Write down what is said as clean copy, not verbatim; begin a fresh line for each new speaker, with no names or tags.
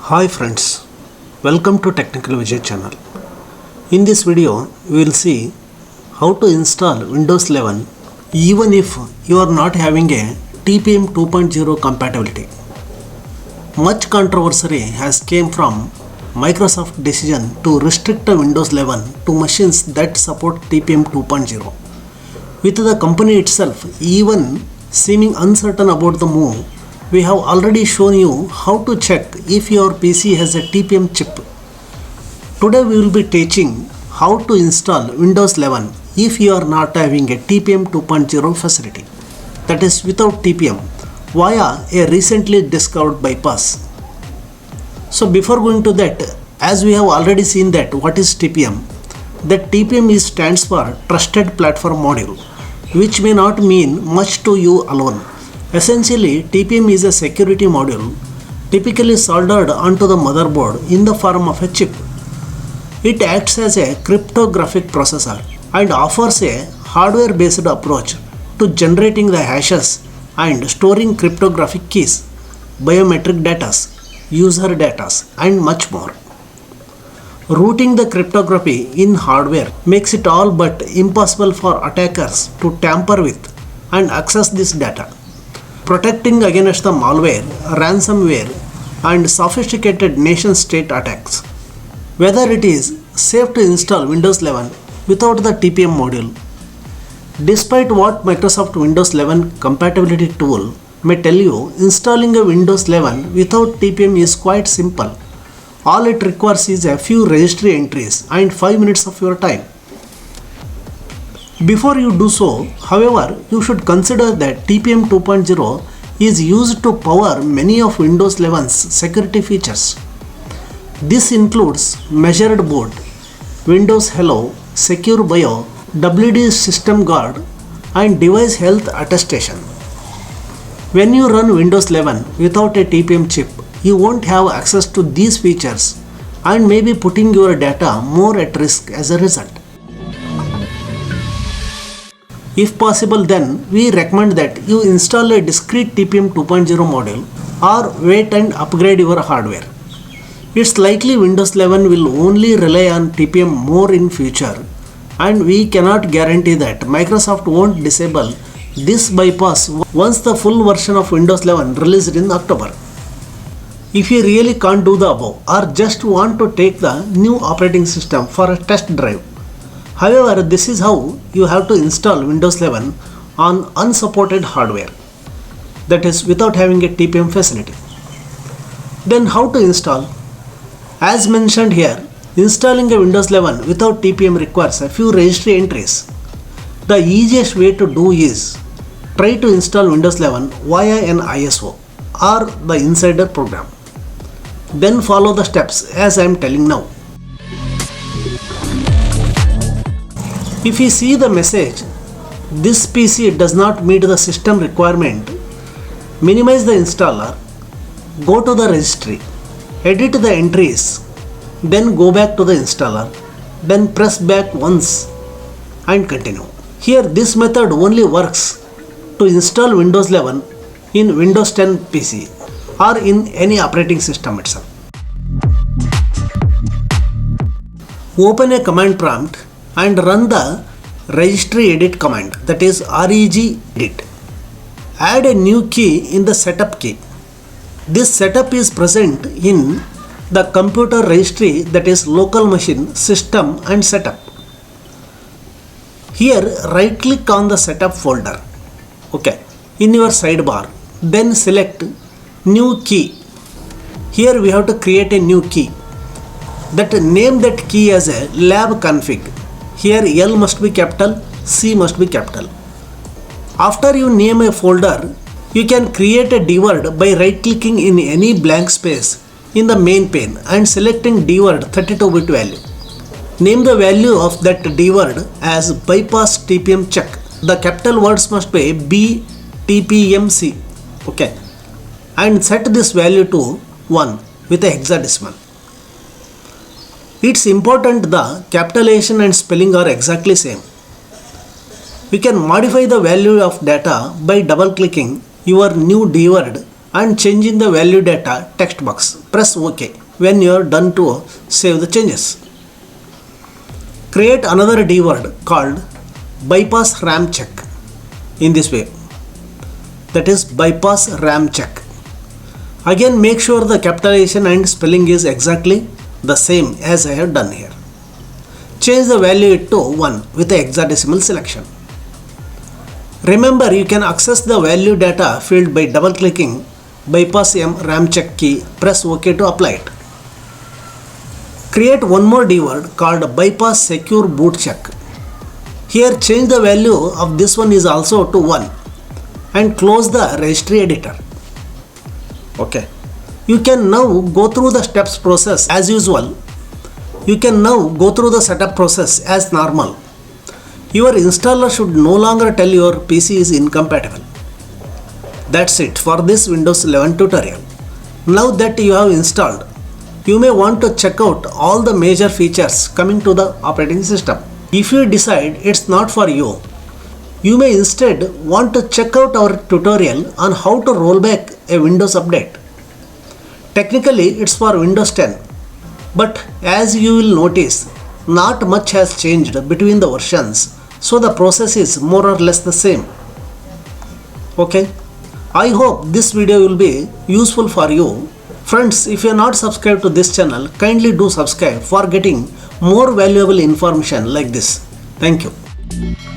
Hi friends, welcome to Technical Vijay channel. In this video, we will see how to install Windows 11 even if you are not having a TPM 2.0 compatibility. Much controversy has came from Microsoft decision to restrict the Windows 11 to machines that support TPM 2.0. With the company itself even seeming uncertain about the move, we have already shown you how to check if your PC has a TPM chip. Today we will be teaching how to install Windows 11 if you are not having a TPM 2.0 facility, that is without TPM, via a recently discovered bypass. So before going to that, as we have already seen that what is TPM, that TPM stands for Trusted Platform Module, which may not mean much to you alone. Essentially, TPM is a security module typically soldered onto the motherboard in the form of a chip. It acts as a cryptographic processor and offers a hardware-based approach to generating the hashes and storing cryptographic keys, biometric data, user data, and much more. Routing the cryptography in hardware makes it all but impossible for attackers to tamper with and access this data. Protecting against the malware, ransomware, and sophisticated nation-state attacks. Whether it is safe to install Windows 11 without the TPM module. Despite what Microsoft Windows 11 compatibility tool may tell you, installing a Windows 11 without TPM is quite simple. All it requires is a few registry entries and 5 minutes of your time. Before you do so, however, you should consider that TPM 2.0 is used to power many of Windows 11's security features. This includes Measured Boot, Windows Hello, Secure Bio, WD System Guard, and Device Health Attestation. When you run Windows 11 without a TPM chip, you won't have access to these features and may be putting your data more at risk as a result. If possible, then we recommend that you install a discrete TPM 2.0 module or wait and upgrade your hardware. It's likely Windows 11 will only rely on TPM more in future, and we cannot guarantee that Microsoft won't disable this bypass once the full version of Windows 11 released in October. If you really can't do the above or just want to take the new operating system for a test drive, however, this is how you have to install Windows 11 on unsupported hardware, that is without having a TPM facility. Then how to install? As mentioned here, installing a Windows 11 without TPM requires a few registry entries. The easiest way to do is try to install Windows 11 via an ISO or the insider program. Then follow the steps as I am telling now. If you see the message, this PC does not meet the system requirement, minimize the installer, go to the registry, edit the entries, then go back to the installer, then press back once and continue. Here this method only works to install Windows 11 in Windows 10 PC or in any operating system itself. Open a command prompt and run the registry edit command, that is reg edit. Add a new key in the setup key. This setup is present in the computer registry, that is local machine, system and setup. Here right click on the setup folder, in your sidebar, then select new key. Here we have to create a new key. Name that key as a lab config. Here L must be capital, C must be capital. After you name a folder, you can create a dword by right clicking in any blank space in the main pane and selecting dword 32-bit value. Name the value of that dword as bypass TPM check. The capital words must be B TPMC, and set this value to 1 with a hexadecimal. It's important the capitalization and spelling are exactly same. We can modify the value of data by double clicking your new dword and changing the value data text box. Press OK when you are done to save the changes. Create another dword called bypass RAM check in this way. That is bypass RAM check. Again, make sure the capitalization and spelling is exactly the same as I have done here. Change the value to 1 with the hexadecimal selection. Remember, you can access the value data field by double clicking bypass RAM check key. Press OK to apply it. Create one more dword called bypass secure boot check. Here change the value of this one is also to 1 and close the registry editor. Okay. You can now go through the steps process as usual. You can now go through the setup process as normal. Your installer should no longer tell your PC is incompatible. That's it for this Windows 11 tutorial. Now that you have installed, you may want to check out all the major features coming to the operating system. If you decide it's not for you, you may instead want to check out our tutorial on how to roll back a Windows update. Technically it's for Windows 10, but as you will notice, not much has changed between the versions, so the process is more or less the same. Okay, I hope this video will be useful for you. Friends, if you are not subscribed to this channel, kindly do subscribe for getting more valuable information like this. Thank you.